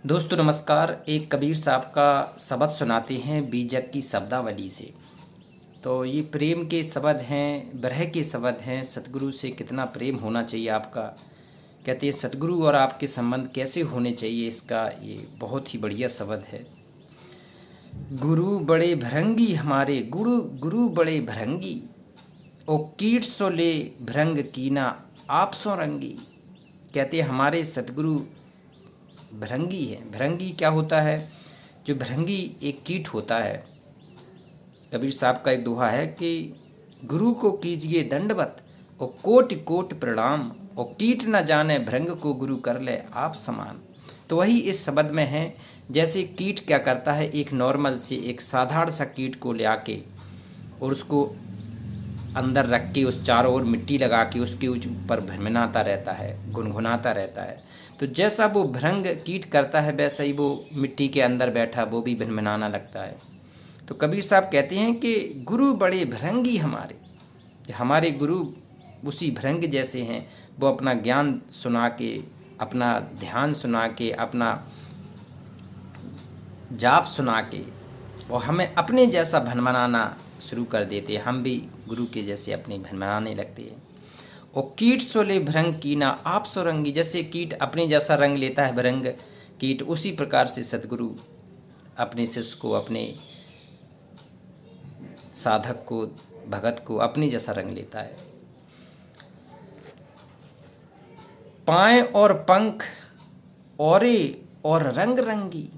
दोस्तों नमस्कार। एक कबीर साहब का शब्द सुनाते हैं बीजक की शब्दावली से। तो ये प्रेम के शब्द हैं, विरह के शब्द हैं। सतगुरु से कितना प्रेम होना चाहिए आपका। कहते हैं सतगुरु और आपके संबंध कैसे होने चाहिए, इसका ये बहुत ही बढ़िया शब्द है। गुरु बड़े भरंगी हमारे, गुरु गुरु बड़े भरंगी, ओ कीट सो ले भृंग कीना आप सो रंगी। कहते हैं हमारे सतगुरु भृंगी है। भृंगी क्या होता है? जो भृंगी एक कीट होता है। कबीर साहब का एक दोहा है कि गुरु को कीजिए दंडवत और कोट कोट प्रणाम, और कीट न जाने भृंग को गुरु कर ले आप समान। तो वही इस शब्द में है। जैसे कीट क्या करता है, एक नॉर्मल से एक साधारण सा कीट को ले आके और उसको अंदर रख के उस चारों ओर मिट्टी लगा के उसके ऊपर भनभनाता रहता है, गुनगुनाता रहता है। तो जैसा वो भृंग कीट करता है वैसा ही वो मिट्टी के अंदर बैठा वो भी भनभनाना लगता है। तो कबीर साहब कहते हैं कि गुरु बड़े भृंगी हमारे गुरु उसी भृंग जैसे हैं। वो अपना ज्ञान सुना के, अपना ध्यान सुना के, अपना जाप सुना के और हमें अपने जैसा भनभनाना शुरू कर देते हैं। हम भी गुरु के जैसे अपने भनभनाने लगते हैं। और कीट सो ले भृंग कीना आप सो रंगी। जैसे कीट अपने जैसा रंग लेता है भृंग कीट, उसी प्रकार से सतगुरु अपने शिष्य को, अपने साधक को, भगत को अपने जैसा रंग लेता है। पाए और पंख औरे और रंग रंगी,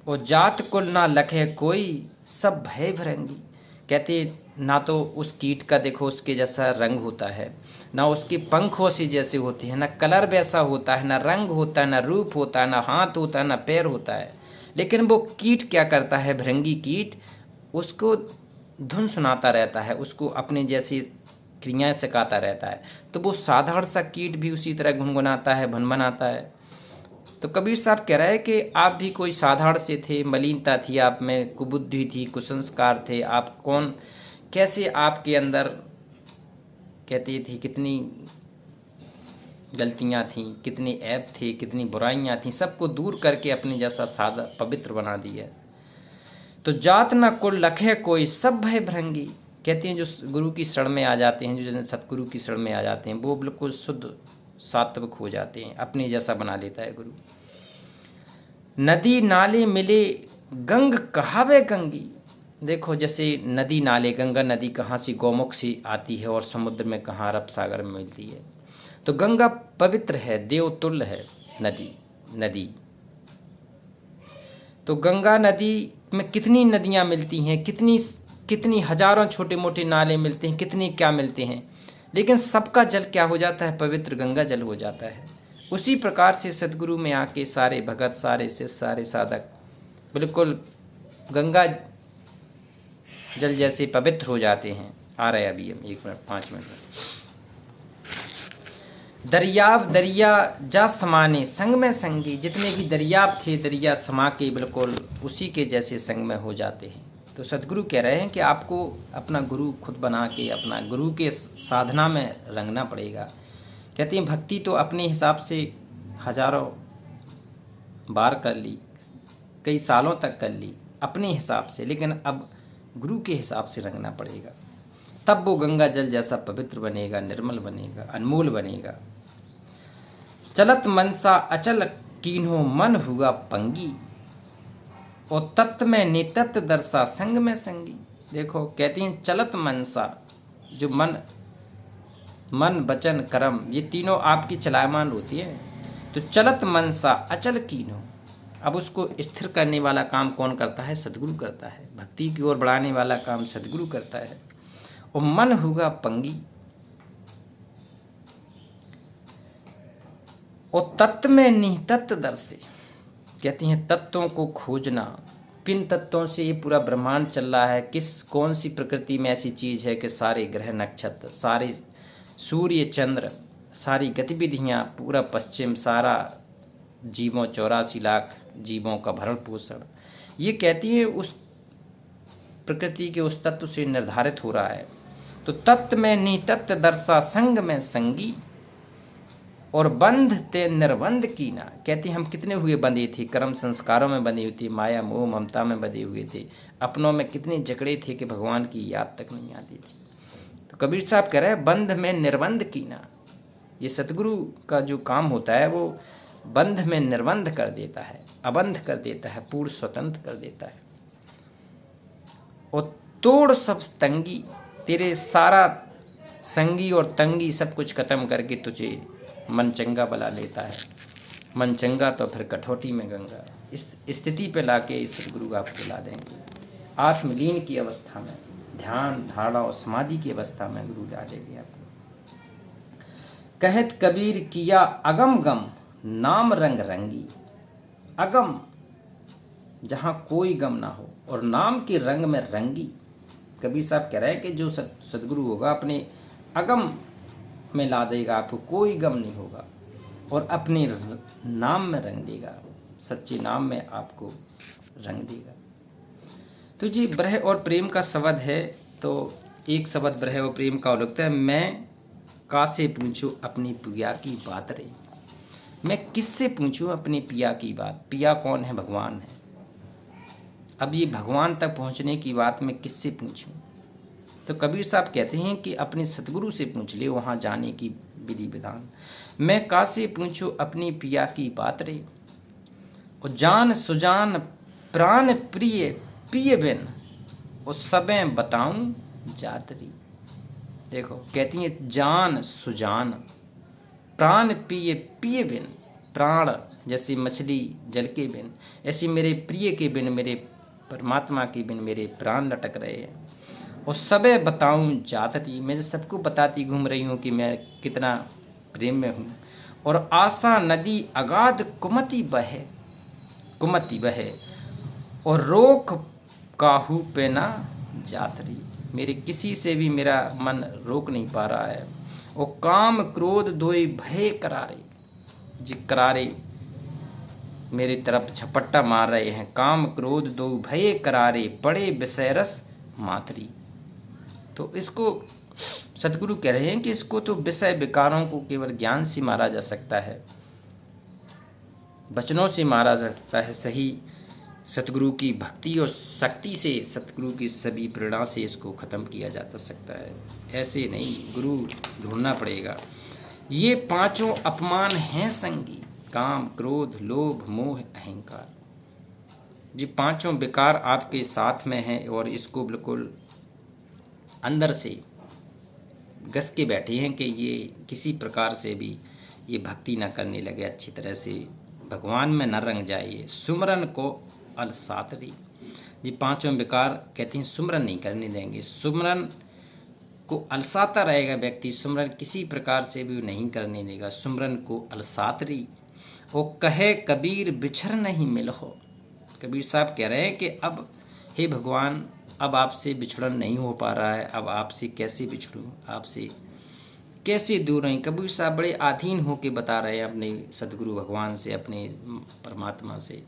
और जात कुल ना लखे कोई सब भय भरंगी। कहते ना तो उस कीट का देखो उसके जैसा रंग होता है, ना उसके पंखों से जैसे होते हैं, ना कलर वैसा होता है, ना रंग होता है, ना रूप होता है, ना हाथ होता है, ना पैर होता है। लेकिन वो कीट क्या करता है, भृंगी कीट, उसको धुन सुनाता रहता है, उसको अपने जैसी क्रियाएं सिखाता रहता है। तो वो साधारण सा कीट भी उसी तरह गुनगुनाता है, भनभनाता है। तो कबीर साहब कह रहे हैं कि आप भी कोई साधारण से थे, मलिनता थी आप में, कुबुद्धि थी, कुसंस्कार थे। आप कौन, कैसे आपके अंदर कहते थी कितनी गलतियां थीं, कितने ऐब थे, कितनी बुराइयां थीं, सबको दूर करके अपने जैसा सादा पवित्र बना दिया। तो जात न कुल लखे कोई सब भय भृंगी। कहते हैं जो गुरु की शरण में आ जाते हैं, जो सतगुरु की शरण में आ जाते हैं, वो बिल्कुल शुद्ध सात्विक हो जाते हैं, अपने जैसा बना लेता है गुरु। नदी नाले मिले गंग कहावे गंगी। देखो जैसे नदी नाले, गंगा नदी कहाँ से, गौमुख से आती है और समुद्र में कहाँ, अरब सागर में मिलती है। तो गंगा पवित्र है, देवतुल्य है नदी। तो गंगा नदी में कितनी नदियाँ मिलती हैं, कितनी हजारों छोटे मोटे नाले मिलते हैं, कितने क्या मिलते हैं, लेकिन सबका जल क्या हो जाता है, पवित्र गंगा जल हो जाता है। उसी प्रकार से सतगुरु में आके सारे भगत, सारे शिष्य, सारे साधक बिल्कुल गंगा जल जैसे पवित्र हो जाते हैं। आ रहे अभी हम 1 मिनट 5 मिनट में। दरियाव दरिया जा समाने संग में संगी। जितने भी दरियाव थे, दरिया समा के बिल्कुल उसी के जैसे संग में हो जाते हैं। तो सतगुरु कह रहे हैं कि आपको अपना गुरु खुद बना के अपना गुरु के साधना में रंगना पड़ेगा। कहते हैं भक्ति तो अपने हिसाब से हजारों बार कर ली, कई सालों तक कर ली अपने हिसाब से, लेकिन अब गुरु के हिसाब से रंगना पड़ेगा। तब वो गंगा जल जैसा पवित्र बनेगा, निर्मल बनेगा, अनमोल बनेगा। चलत मनसा अचल कीन्हो मन हुआ पंगी, और तत्व में नितत्व दर्शा संग में संगी। देखो कहती हैं चलत मनसा, जो मन वचन कर्म, ये तीनों आपकी चलायमान होती है। तो चलत मनसा अचल कीन्हो, अब उसको स्थिर करने वाला काम कौन करता है? सतगुरु करता है। भक्ति की ओर बढ़ाने वाला काम सतगुरु करता है। और मन होगा पंगी, और तत्व में निहितत्व दर्शे। कहती हैं तत्वों को खोजना, किन तत्वों से ये पूरा ब्रह्मांड चल रहा है, कौन सी प्रकृति में ऐसी चीज है कि सारे ग्रह नक्षत्र, सारे सूर्य चंद्र, सारी गतिविधियां, पूरा पश्चिम, सारा जीवों 84 लाख जीवों का भरण पोषण, ये कहती है उस प्रकृति के उस तत्व से निर्धारित हो रहा है। तो तत्व में नितत्व दर्शा संग में संगी, और बंध ते निर्बंध की ना। कहते हम कितने हुए बंधे थे, कर्म संस्कारों में बंधे हुए थे, माया मोह ममता में बंधे हुए थे, अपनों में कितने जकड़े थे कि भगवान की याद तक नहीं आती थी। तो कबीर साहब कह रहे हैं बंध में निर्बंध की ना। ये सतगुरु का जो काम होता है वो बंध में निर्बंध कर देता है, अबंध कर देता है, पूर्ण स्वतंत्र कर देता है। और तोड़ सब तंगी, तेरे सारा संगी और तंगी सब कुछ खत्म करके तुझे मन चंगा बना लेता है। मन चंगा तो फिर कठौती में गंगा। इस स्थिति पे लाके सतगुरु आपको ला देंगे। आत्मलीन की अवस्था में, ध्यान धारणा और समाधि की अवस्था में गुरु ला देंगे आपको। कहत कबीर किया अगम गम, नाम रंग रंगी। अगम जहाँ कोई गम ना हो और नाम के रंग में रंगी। कबीर साहब कह रहे हैं कि जो सतगुरु होगा अपने अगम में ला देगा आपको, कोई गम नहीं होगा, और अपने नाम में रंग देगा, सच्चे नाम में आपको रंग देगा। तो जी ब्रह और प्रेम का शब्द है। तो एक शब्द ब्रह और प्रेम का लगता है, मैं कासे पूछूं अपनी पिया की बात रे। मैं किससे पूछूं अपने पिया की बात। पिया कौन है? भगवान है। अब ये भगवान तक पहुंचने की बात मैं किससे पूछूं? तो कबीर साहब कहते हैं कि अपने सतगुरु से पूछ ले, वहां जाने की विधि विधान। मैं कासे पूछूं अपनी पिया की बात रे, और जान सुजान प्राण प्रिय पिय बिन, और सबें बताऊं जातरी। देखो कहती है जान सुजान प्राण पिय पिय बिन। प्राण जैसे मछली जल के बिन, ऐसी मेरे प्रिय के बिन, मेरे परमात्मा के बिन मेरे प्राण लटक रहे हैं। और सबे बताऊं जातरी, मैं सबको बताती घूम रही हूँ कि मैं कितना प्रेम में हूँ। और आशा नदी अगाध कुमति बहे, और रोक काहू पे ना जातरी। मेरे किसी से भी मेरा मन रोक नहीं पा रहा है। और काम क्रोध दोई भय करारे, जी करारे मेरी तरफ झपट्टा मार रहे हैं। काम क्रोध दो भय करारे, पड़े विषयरस मातरी। तो इसको सतगुरु कह रहे हैं कि इसको तो विषय विकारों को केवल ज्ञान से मारा जा सकता है, वचनों से मारा जा सकता है। सही सतगुरु की भक्ति और शक्ति से, सतगुरु की सभी प्रेरणा से इसको खत्म किया जा सकता है। ऐसे नहीं, गुरु ढूंढना पड़ेगा। ये पांचों अपमान हैं संगी, काम क्रोध लोभ मोह अहंकार। ये पांचों विकार आपके साथ में हैं और इसको बिल्कुल अंदर से घस के बैठे हैं कि ये किसी प्रकार से भी ये भक्ति न करने लगे, अच्छी तरह से भगवान में न रंग जाए। सुमरन को अलसातरी, ये पांचों विकार कहते हैं सुमरन नहीं करने देंगे। सुमरन को अलसाता रहेगा व्यक्ति, सुमरन किसी प्रकार से भी नहीं करने देगा। सुमरन को अलसातरी। वो कहे कबीर बिछड़ नहीं मिल हो। कबीर साहब कह रहे हैं कि अब हे भगवान, अब आपसे बिछड़न नहीं हो पा रहा है, अब आपसे कैसे बिछड़ूं, आपसे कैसे दूर रहें। कबीर साहब बड़े आधीन होके बता रहे हैं अपने सदगुरु भगवान से, अपने परमात्मा से।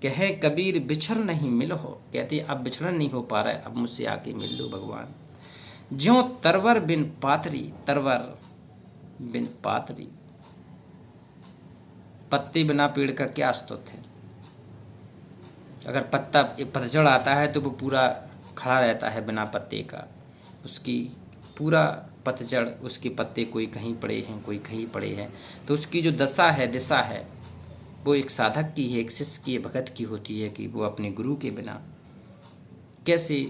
कहे कबीर बिछड़ नहीं मिल हो, कहते अब बिछड़न नहीं हो पा रहा है, अब मुझसे आके मिल लो भगवान। ज्यों तरवर बिन पातरी, तरवर बिन पातरी, पत्ते बिना पेड़ का क्या अस्तित्व है। अगर पत्ता एक पतझड़ आता है तो वो पूरा खड़ा रहता है बिना पत्ते का, उसकी पूरा पतझड़, उसके पत्ते कोई कहीं पड़े हैं कोई कहीं पड़े हैं। तो उसकी जो दशा है, दिशा है, वो एक साधक की है, एक शिष्य की, भगत की होती है कि वो अपने गुरु के बिना कैसे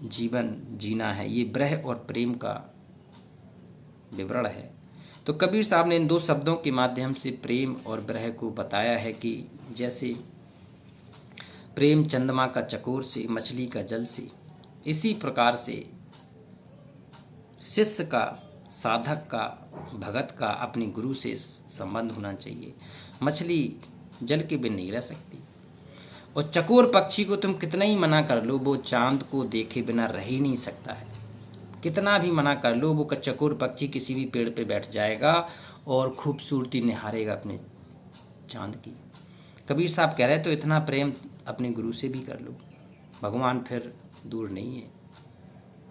जीवन जीना है। ये ब्रह और प्रेम का विवरण है। तो कबीर साहब ने इन दो शब्दों के माध्यम से प्रेम और ब्रह को बताया है कि जैसे प्रेम चंद्रमा का चकोर से, मछली का जल से, इसी प्रकार से शिष्य का, साधक का, भगत का अपने गुरु से संबंध होना चाहिए। मछली जल के बिन नहीं रह सकती, और चकोर पक्षी को तुम कितना ही मना कर लो, वो चांद को देखे बिना रह ही नहीं सकता है। कितना भी मना कर लो, वो चकोर पक्षी किसी भी पेड़ पे बैठ जाएगा और खूबसूरती निहारेगा अपने चांद की। कबीर साहब कह रहे तो इतना प्रेम अपने गुरु से भी कर लो, भगवान फिर दूर नहीं है।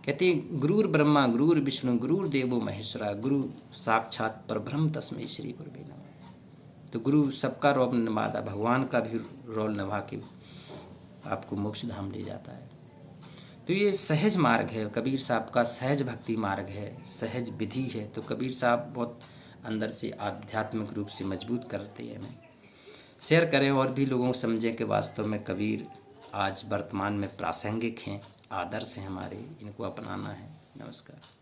कहते हैं गुरुर ब्रह्मा गुरुर विष्णु गुरुर देवो महेश्वरा, गुरु साक्षात परब्रह्म तस्मै श्री गुरुवे नमः। तो गुरु सबका रोल निभाता, भगवान का भी रोल निभा के आपको मोक्ष धाम ले जाता है। तो ये सहज मार्ग है, कबीर साहब का सहज भक्ति मार्ग है, सहज विधि है। तो कबीर साहब बहुत अंदर से आध्यात्मिक रूप से मजबूत करते हैं हमें। शेयर करें और भी लोगों को समझें कि वास्तव में कबीर आज वर्तमान में प्रासंगिक हैं, आदर्श हैं हमारे, इनको अपनाना है। नमस्कार।